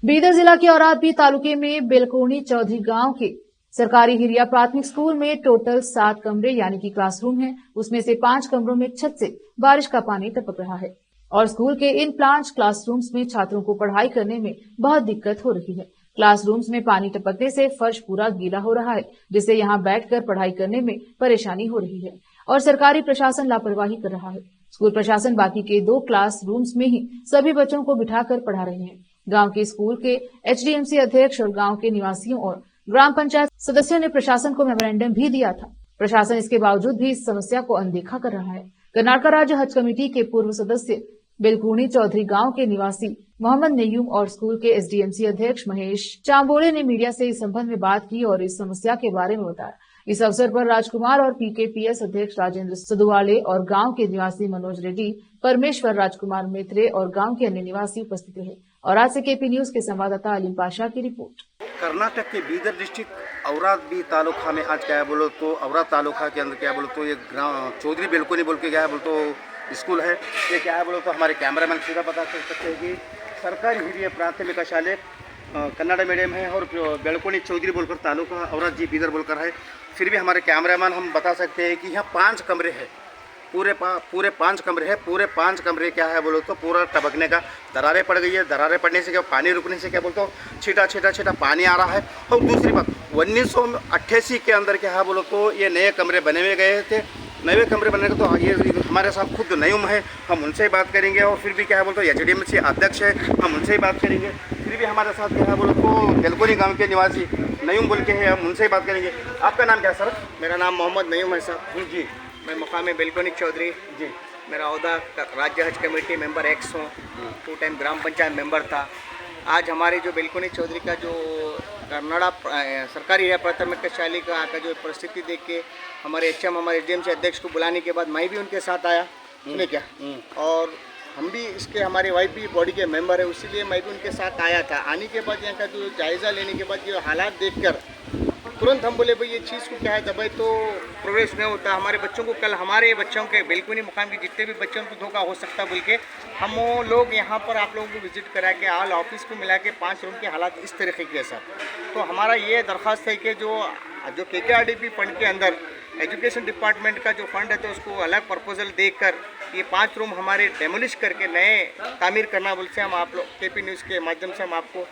बीदर जिला के औरादबी तालुके में बेलकोनी चौधरी गांव के सरकारी हिरिया प्राथमिक स्कूल में टोटल 7 कमरे यानी कि क्लासरूम हैं। उसमें से 5 कमरों में छत से बारिश का पानी टपक रहा है और स्कूल के इन प्लांट क्लासरूम्स में छात्रों को पढ़ाई करने में बहुत दिक्कत हो रही है। क्लासरूम्स में पानी टपकने से फर्श पूरा गीला हो रहा है, जिससे यहाँ बैठकर पढ़ाई करने में परेशानी हो रही है और सरकारी प्रशासन लापरवाही कर रहा है। स्कूल प्रशासन बाकी के 2 क्लास रूम्स में ही सभी बच्चों को बिठाकर पढ़ा रहे हैं। गांव के स्कूल के एचडीएमसी अध्यक्ष और गांव के निवासियों और ग्राम पंचायत सदस्यों ने प्रशासन को मेमोरेंडम भी दिया था। प्रशासन इसके बावजूद भी इस समस्या को अनदेखा कर रहा है। कर्नाटक राज्य हज कमेटी के पूर्व सदस्य बेलकुनी चौधरी गांव के निवासी मोहम्मद नयूम और स्कूल के एसडीएमसी अध्यक्ष महेश चांबोले ने मीडिया से इस संबंध में बात की और इस समस्या के बारे में बताया। इस अवसर पर राजकुमार और पीकेपीएस अध्यक्ष राजेंद्र सदुवाले और गांव के निवासी मनोज रेड्डी, परमेश्वर, राजकुमार मित्रे और गांव के अन्य निवासी उपस्थित रहे। और आज से केपी न्यूज के संवाददाता अलीम पाशा की रिपोर्ट। कर्नाटक के बीदर डिस्ट्रिक्ट औरादबी तालुका में आज क्या है बोलो तो औराद तालुका के अंदर क्या बोलो तो ये ग्राम चौधरी बेलकोनी बोल के क्या है बोलो तो स्कूल है। ये क्या है बोलो तो हमारे कैमरामैन सीधा बता सकते हैं कि सरकारी हिरिया प्राथमिक शाले कन्नड़ मीडियम है और बेलकोनी चौधरी बोलकर तालुका औराद जी बीदर बोलकर है। फिर भी हमारे कैमरामैन हम बता सकते हैं कि यहाँ 5 कमरे हैं, पूरे 5 कमरे हैं। पूरे 5 कमरे क्या है बोलो तो पूरा टपकने का दरारें पड़ गई है। दरारें पड़ने से क्या पानी रुकने से क्या बोलते हो छीटा पानी आ रहा है। और दूसरी बात 1988 के अंदर क्या है बोलो तो ये नए कमरे बने हुए गए थे। नए कमरे बनने का तो ये हमारे साथ खुद नयूम है, हम उनसे ही बात करेंगे। और फिर भी क्या है बोलो तो एचडीएमसी अध्यक्ष है, हम उनसे ही बात करेंगे। फिर भी हमारे साथ क्या है बोलो तो बेलकोनी गाँव के निवासी नयूम बोल के है, हम उनसे ही बात करेंगे। आपका नाम क्या है सर? मेरा नाम मोहम्मद नयूम है सर जी। मैं मुकाम बेलकोनी चौधरी जी। मेरा अहदा राज्य हज कमेटी मेंबर एक्स हूँ, 2 टाइम ग्राम पंचायत मेंबर था। आज हमारे जो बेलकोनी चौधरी का जो कर्नाटक सरकारी हिरिया प्राथमिक शाला का जो परिस्थिति देख के हमारे एचएम हमारे एसडीएम से अध्यक्ष को बुलाने के बाद मैं भी उनके साथ आया। सुने क्या और हम भी इसके हमारे वाइफ भी बॉडी के मेंबर है, इसीलिए मैं भी उनके साथ आया था। आने के बाद यहाँ का जो जायज़ा लेने के बाद जो हालात देखकर तुरंत हम बोले भाई ये चीज़ को क्या है दबाई तो प्रोग्रेस नहीं होता। हमारे बच्चों को कल हमारे बच्चों के बेलकोनी मुकाम के जितने भी बच्चों को धोखा हो सकता बोल के हम वो लोग यहाँ पर आप लोगों को विजिट करा के ऑल ऑफिस को मिला के 5 रूम के हालात इस तरीके के सर। तो हमारा ये दरख्वास्त है कि जो केकेआरडीपी फंड के अंदर एजुकेशन डिपार्टमेंट का जो फंड है तो उसको अलग प्रपोजल देकर ये 5 रूम हमारे डेमोलिश करके नए तामीर करना बोल से हम आप लोग केपी न्यूज़ के माध्यम से हम आपको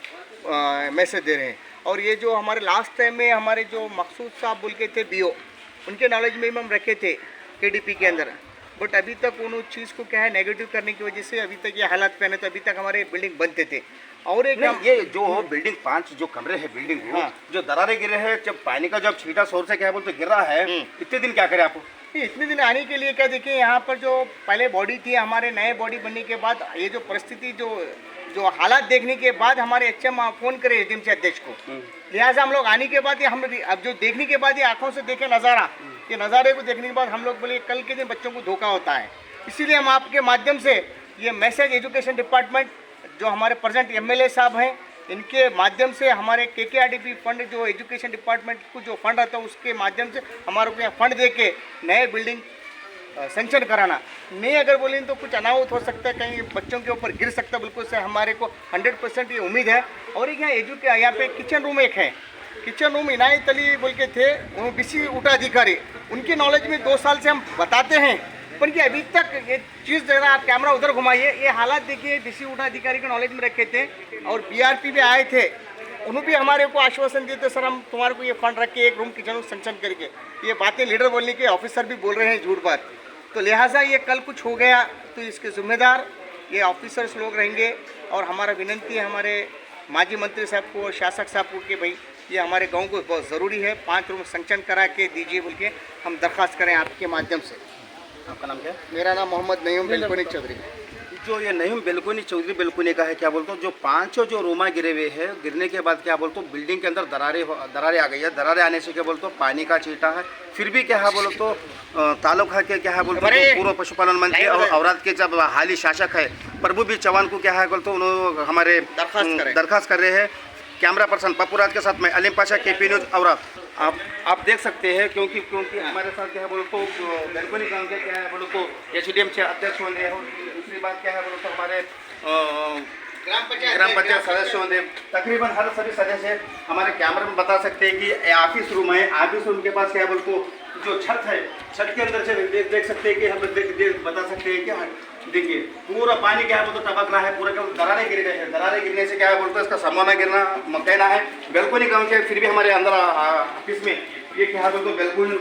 मैसेज दे रहे हैं। और ये जो हमारे लास्ट टाइम में हमारे जो मकसूद साहब बोल के थे बीओ, उनके नॉलेज में हम रखे थे केडीपी के अंदर, बट अभी तक उन चीज़ को क्या है नेगेटिव करने की वजह से अभी तक ये हालात पे तो अभी तक हमारे बिल्डिंग बनते थे। और एक ये जो बिल्डिंग 5 जो कमरे हैं बिल्डिंग जो दरारें गिरे हैं, जब पानी का जब छीटा शोर से क्या बोलते गिर रहा है, इतने दिन क्या करें आपको? इतने दिन आने के लिए क्या देखिए यहाँ पर जो पहले बॉडी थी हमारे नए बॉडी बनने के बाद ये जो परिस्थिति जो हालात देखने के बाद हमारे एचएम फ़ोन करे एसडीएमसी अध्यक्ष को, लिहाजा हम लोग आने के बाद हम अब जो देखने के बाद ये आंखों से देखे नज़ारा, ये नज़ारे को देखने के बाद हम लोग बोले कल के दिन बच्चों को धोखा होता है। इसीलिए हम आपके माध्यम से ये मैसेज एजुकेशन डिपार्टमेंट जो हमारे प्रेजेंट एमएलए साहब हैं इनके माध्यम से हमारे केकेआरडीपी फंड जो एजुकेशन डिपार्टमेंट को जो फंड आता है उसके माध्यम से हमारे को यहाँ फंड दे के नए बिल्डिंग सेंक्शन कराना। नहीं अगर बोलें तो कुछ अनाहुत हो सकता है, कहीं बच्चों के ऊपर गिर सकता है, बिल्कुल से हमारे को 100% ये उम्मीद है। और एक यहाँ पे किचन रूम एक है, किचन रूम इनायत अली बोल के थे वो बीसी उठा अधिकारी, उनकी नॉलेज में 2 साल से हम बताते हैं पर कि अभी तक ये चीज़ जरा आप कैमरा उधर घुमाइए, ये हालात देखिए बीसी उठा अधिकारी के नॉलेज में रखे थे। और बीआरपी भी आए थे, उन्होंने भी हमारे को आश्वासन दिए थे सर हम तुम्हारे को ये फंड रख के एक रूम किचन रूम सेंक्शन करके। ये बातें लीडर बोलने के ऑफिसर भी बोल रहे हैं झूठ बात, तो लिहाजा ये कल कुछ हो गया तो इसके जिम्मेदार ये ऑफिसर्स लोग रहेंगे। और हमारा विनंती है हमारे माजी मंत्री साहब को, शासक साहब को कि भाई ये हमारे गांव को बहुत ज़रूरी है, 5 रूम सेंक्शन करा के दीजिए बोल के हम दरख्वास्त करें आपके माध्यम से। आपका नाम क्या है? मेरा नाम मोहम्मद नयूम बेलकोनी चौधरी। जो ये नयूम बेलकोनी चौधरी बेलकोनी का है क्या बोलते हो, जो 5 जो रूमा गिरे हुए हैं, गिरने के बाद क्या बोलते हो बिल्डिंग के अंदर दरारें आ गई है। दरारें आने से क्या बोलते हो पानी का छींटा है। फिर भी क्या है बोलो तो तालुका के क्या है बोलते हो पूर्व पशुपालन मंत्री और औराद के जब हाली शासक है प्रभु बी चौहान को क्या है बोलते उन्होंने हमारे दरखास्त कर रहे हैं। कैमरा पर्सन पप्पूराज के साथ में अलीम पाशा, केपी न्यूज़ औराद। आप देख सकते हैं क्योंकि हमारे साथ क्या है बोलो तो बेलकोनी गाँव के क्या है बोलो तो एचडीएम से अध्यक्ष होंगे। और दूसरी बात क्या है बोलो तो हमारे ग्राम पंचायत सदस्य होंगे, तकरीबन हर सभी सदस्य हमारे कैमरे में बता सकते हैं कि ऑफिस रूम है, ऑफिस रूम के पास क्या बोलते जो छत है, छत के अंदर से देख सकते हैं कि हम बता सकते हैं कि देखिए पूरा पानी क्या है तो टपक रहा है, पूरा क्या दरारें गिर गए हैं, दरारें गिरने से क्या है बोलते इसका सामना गिरना कहना है। बेलकोनी गाँव के फिर भी हमारे अंदर ऑफिस में ये क्या बोलते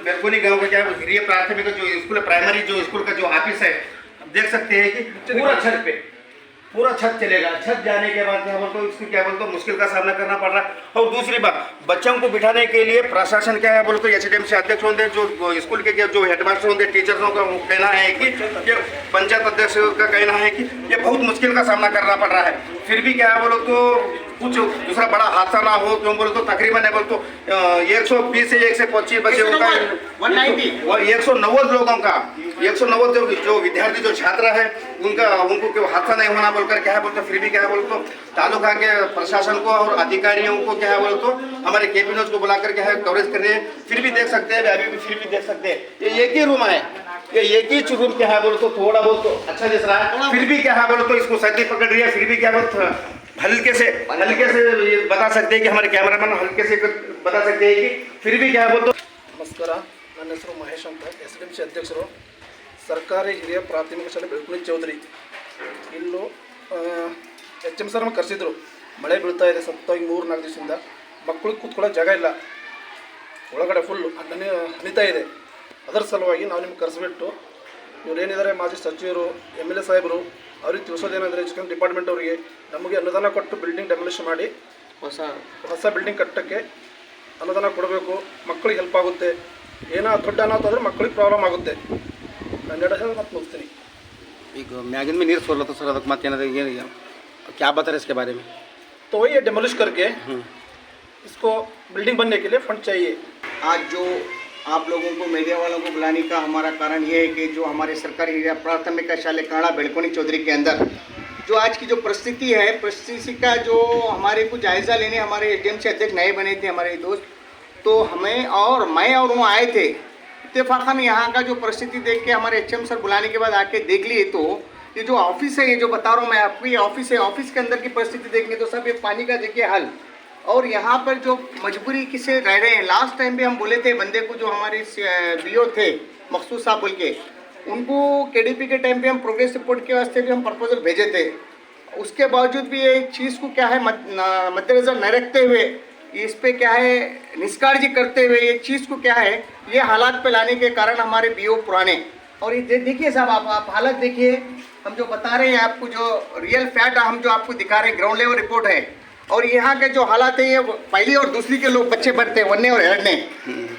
बेलकोनी गाँव का क्या है हिरिया प्राथमिक जो स्कूल है, प्राइमरी जो स्कूल का जो ऑफिस है, देख सकते हैं कि पूरा छत चलेगा। छत जाने के बाद क्या बोलते इसको क्या बोलते मुश्किल का सामना करना पड़ रहा है। और दूसरी बात, बच्चों को बिठाने के लिए प्रशासन क्या है बोलते एचडीएमसी अध्यक्ष होंगे, जो स्कूल के जो हेडमास्टर होंगे, टीचर्सों का कहना है कि ये पंचायत अध्यक्ष का कहना है कि ये बहुत मुश्किल का सामना करना पड़ रहा है। फिर भी क्या है बोलो तो कुछ दूसरा बड़ा हादसा ना हो, क्यों बोलो तो तकरीबन है बोलो तो 120 से 125 बच्चों का 190 लोगों का 190 जो विद्यार्थी जो छात्र है उनको हादसा नहीं होना बोलकर क्या है बोलते फिर भी क्या है बोलते तालुका के प्रशासन को और अधिकारियों को क्या है बोलते हमारे केपी न्यूज को बुलाकर क्या है कवरेज कर रहे हैं। फिर भी देख सकते हैं, अभी भी फिर भी देख सकते हैं ये एक ही रूम है, ये एक ही रूम क्या है बोलो तो थोड़ा बहुत तो अच्छा दिख रहा है। फिर भी क्या है बोलो तो इसको सर्दी पकड़ रही है, फिर भी क्या बोलते हल्के से ये बता सकते हैं कि हमारे कैमरामैन हल्के से बता सकते हैं कि फिर भी क्या है बोलते। ನಮಸ್ಕಾರ, ನನ್ನ ಹೆಸರು ಮಹೇಶ್ ಅಂತ, SDMC ಅಧ್ಯಕ್ಷರು, ಸರ್ಕಾರಿ ಹಿರಿಯ ಪ್ರಾಥಮಿಕ ಶಾಲೆ ಬೆಳಕುನಿ ಚೌಧರಿ. ಇಲ್ಲೂ HM ಸರ್ ನಮಗೆ ಕರೆಸಿದ್ರು, ಮಳೆ ಬೀಳ್ತಾ ಇದೆ ಸತ್ತಾಗಿ 3-4 ದಿವಸದಿಂದ, ಮಕ್ಕಳಿಗೆ ಕೂತ್ಕೊಳ್ಳೋಕೆ ಜಾಗ ಇಲ್ಲ, ಒಳಗಡೆ ಫುಲ್ಲು ಹನಿತಾ ಇದೆ. ಅದರ ಸಲುವಾಗಿ ನಾವು ನಿಮ್ಗೆ ಕರೆಸಿಬಿಟ್ಟು ಇವರೇನಿದ್ದಾರೆ ಮಾಜಿ ಸಚಿವರು MLA ಸಾಹೇಬರು ಅವ್ರಿಗೆ ತಿಳಿಸೋದೇನೆಂದರೆ ಎಜುಕೇಷನ್ ಡಿಪಾರ್ಟ್ಮೆಂಟ್ ಅವರಿಗೆ ನಮಗೆ ಅನುದಾನ ಕೊಟ್ಟು ಬಿಲ್ಡಿಂಗ್ ಡೆಮೊಲಿಷ್ ಮಾಡಿ ಹೊಸ ಬಿಲ್ಡಿಂಗ್ ಕಟ್ಟೋಕ್ಕೆ ಅನುದಾನ ಕೊಡಬೇಕು. ಮಕ್ಕಳಿಗೆ ಹೆಲ್ಪ್ ಆಗುತ್ತೆ. ಏನೋ ದೊಡ್ಡ ಅನಾಹುತ ಆದರೆ ಮಕ್ಕಳಿಗೆ ಪ್ರಾಬ್ಲಮ್ ಆಗುತ್ತೆ. ನಾನು ಹೇಳಿ ಮತ್ತೆ ಮುಗಿಸ್ತೀನಿ. ಈಗ ಮ್ಯಾಗಿನ में ನೀರು ಸೋರ್ಲತ್ತ ಸರ್, ಅದಕ್ಕೆ ಮತ್ತೇನಾದ್ರು ಏನು क्या बता रहे इसके बारे में? तो वही डेमोलिश करके इसको बिल्डिंग बनने के लिए फंड चाहिए. आज जो आप लोगों को मीडिया वालों को बुलाने का हमारा कारण ये है कि जो हमारे सरकारी प्राथमिक शाला काड़ा बेलकोनी चौधरी के अंदर जो आज की जो परिस्थिति है, परिस्थिति का जो हमारे को जायज़ा लेने हमारे SDMC अध्यक्ष नए बने थे हमारे दोस्त, तो हमें और मैं और वो आए थे. इत्तेफाकन यहाँ का जो परिस्थिति देख के हमारे HM सर बुलाने के बाद आके देख लिए तो ये जो ऑफिस है, ये जो बता रहा हूँ मैं आपको, ये ऑफिस है. ऑफिस के अंदर की परिस्थिति देखने तो सब ये पानी का देखिए हाल, और यहाँ पर जो मजबूरी किसे रह रहे हैं. लास्ट टाइम भी हम बोले थे बंदे को, जो हमारे BO थे मखसूस साहब बोल के, उनको KDP के टाइम पे हम प्रोग्रेस रिपोर्ट के वास्ते भी हम प्रपोजल भेजे थे. उसके बावजूद भी ये चीज़ को क्या है मद्देनज़र न रखते हुए, इस पे क्या है निष्काळजी करते हुए ये चीज़ को क्या है ये हालात पे लाने के कारण हमारे BO पुराने. और ये देखिए साहब, आप हालत देखिए, हम जो बता रहे हैं आपको, जो रियल फैक्ट हम जो आपको दिखा रहे हैं, ग्राउंड लेवल रिपोर्ट है. और यहाँ के जो हालात है ये पहली और दूसरी के लोग बच्चे पढ़ते हैं, 1 और 2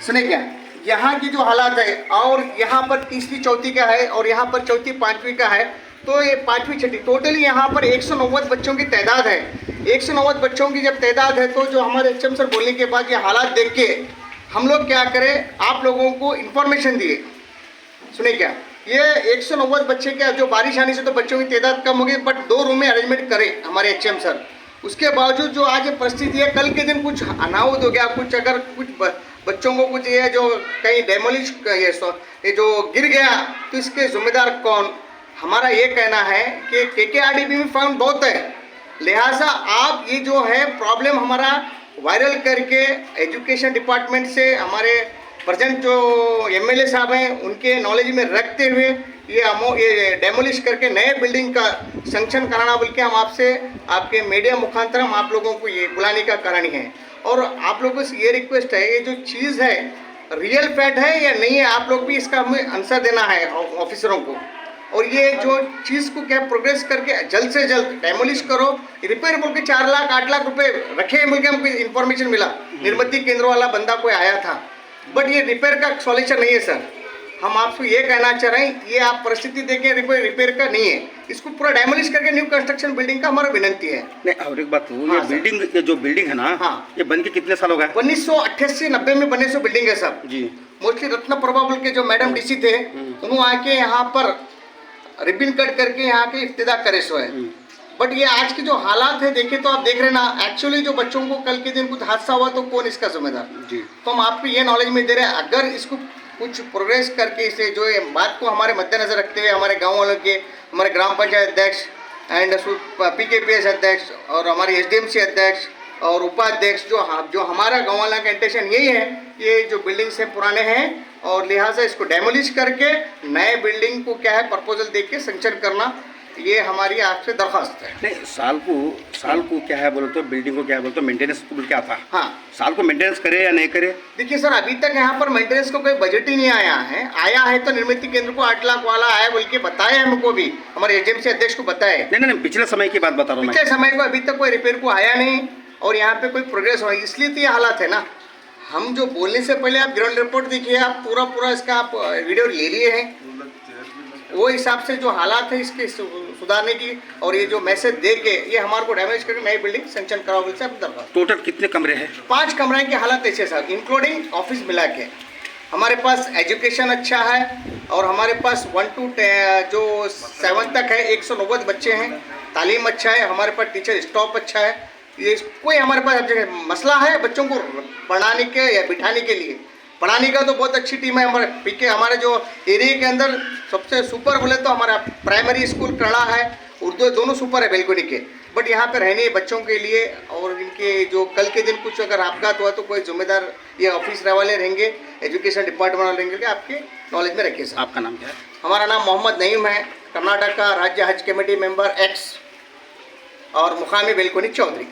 सुने क्या, यहाँ की जो हालात है, और यहाँ पर तीसरी चौथी का है, और यहाँ पर चौथी पाँचवीं का है, तो ये 5वीं छठी टोटली यहाँ पर 190 बच्चों की तादाद है. 190 बच्चों की जब तादाद है तो जो हमारे HM सर बोलने के बाद ये हालात देख के हम लोग क्या करें, आप लोगों को इन्फॉर्मेशन दिए. सुने क्या, ये 190 बच्चे क्या, जो बारिश आने से तो बच्चों की तादाद कम हो गई, बट 2 रूम में अरेंजमेंट करें हमारे HM सर. उसके बावजूद जो आज ये परिस्थिति है, कल के दिन कुछ अनाहुत हो गया, कुछ अगर कुछ बच्चों को कुछ ये जो कहीं डेमोलिश ये जो गिर गया तो इसके जिम्मेदार कौन. हमारा ये कहना है कि KKRDB में फंड बहुत है, लिहाजा आप ये जो है प्रॉब्लम हमारा वायरल करके एजुकेशन डिपार्टमेंट से हमारे प्रेजेंट जो MLA साहब हैं उनके नॉलेज में रखते हुए ये डेमोलिश करके नए बिल्डिंग का सैंक्शन कराना बोल के हम आपसे आपके मीडिया मुखांतर हम आप लोगों को ये बुलाने का कारण है. और आप लोगों से ये रिक्वेस्ट है, ये जो चीज़ है रियल फैक्ट है या नहीं है, आप लोग भी इसका हमें आंसर देना है ऑफिसरों को. और ये जो चीज़ को क्या प्रोग्रेस करके जल्द से जल्द डेमोलिश करो. रिपेयर बोल के 4 लाख 8 लाख रुपए रखे बोल के हमको इन्फॉर्मेशन मिला, निर्मित केंद्र वाला बंदा कोई आया था, बट ये रिपेयर का सॉल्यूशन नहीं है सर. हम आपको ये कहना चाह रहे हैं, ये आप परिस्थिति देखें, रिपेयर का नहीं है, इसको पूरा डेमोलिश करके न्यू कंस्ट्रक्शन बिल्डिंग का हमारा विनंती है. नहीं, और एक बात, ये बिल्डिंग, ये जो बिल्डिंग है ना, हाँ, ये बन के कितने साल हो गए? 1988-90 में बने सो बिल्डिंग है सब जी. मोस्टली रत्न प्रभा बोल के जो मैडम DC थे, उन्होंने आके यहाँ पर रिबिन कट करके यहाँ के इफ्तिदा करे सो है. बट ये आज की जो हालात है देखे तो आप देख रहे ना, एक्चुअली जो बच्चों को कल के दिन कुछ हादसा हुआ तो कौन इसका जिम्मेदार जी. तो हम आपको ये नॉलेज में दे रहे हैं, अगर इसको कुछ प्रोग्रेस करके इसे जो बात को हमारे मद्देनजर रखते हुए हमारे गाँव वालों के, हमारे ग्राम पंचायत अध्यक्ष, एंड PKPS अध्यक्ष और हमारे SDMC अध्यक्ष और उपाध्यक्ष जो हमारा गाँव वाला का इंटेंशन यही है, ये जो बिल्डिंग्स हैं पुराने हैं और लिहाजा इसको डेमोलिश करके नए बिल्डिंग को क्या है प्रपोजल दे के सैंक्शन करना, ये हमारी आपसे दरख्वास्त है। नहीं, साल को क्या है बोलो तो बिल्डिंग को क्या है बोलो तो मेंटेनेंस क्या था? हाँ, साल को मेंटेनेंस करे या नहीं करे? देखिए सर, अभी तक यहाँ पर मेंटेनेंस को कोई बजट ही नहीं आया है। आया है तो निर्मित केंद्र को 8 लाख वाला आया बोल के बताया हमको, भी हमारे SDMC अध्यक्ष को बताया। नहीं, पिछले समय की बात बता रहा हूँ मैं। पिछले समय को अभी तक कोई रिपेयर को आया नहीं और यहाँ पे कोई प्रोग्रेस हो, इसलिए तो ये हालात है ना। हम जो बोलने से पहले आप ग्राउंड रिपोर्ट देखिए, आप पूरा इसका आप वीडियो ले लिए हैं, वो हिसाब से जो हालात है इसके सुधारने की और ये जो मैसेज दे के ये हमारे को डैमेज करके नई बिल्डिंग सैंक्शन कराओ बोल से आप दरख्वास्त। टोटल कितने कमरे हैं? 5 कमरे की हालत ऐसे साहब, इंक्लूडिंग ऑफिस मिला के। हमारे पास एजुकेशन अच्छा है और हमारे पास 1 to 7 तक है, 190 बच्चे हैं, तालीम अच्छा है, हमारे पास टीचर स्टॉफ अच्छा है। ये कोई हमारे पास जगह मसला है बच्चों को पढ़ाने के या बिठाने के लिए, पढ़ाने का तो बहुत अच्छी टीम है हमारे PK। हमारे जो एरिया के अंदर सबसे सुपर बोले तो हमारा प्राइमरी स्कूल कड़ा है, उर्दू दोनों सुपर है बेलकुनी के। बट यहाँ पे रहने बच्चों के लिए और इनके जो कल के दिन कुछ अगर आपघात हुआ तो कोई जिम्मेदार ये ऑफिस वाले रहेंगे, एजुकेशन डिपार्टमेंट वाले रहेंगे, आपके नॉलेज में रखिए सर। आपका नाम क्या है? हमारा नाम मोहम्मद नईम है, कर्नाटक का राज्य हज कमेटी मेंबर X और मुकामी बेलकुनी चौधरी।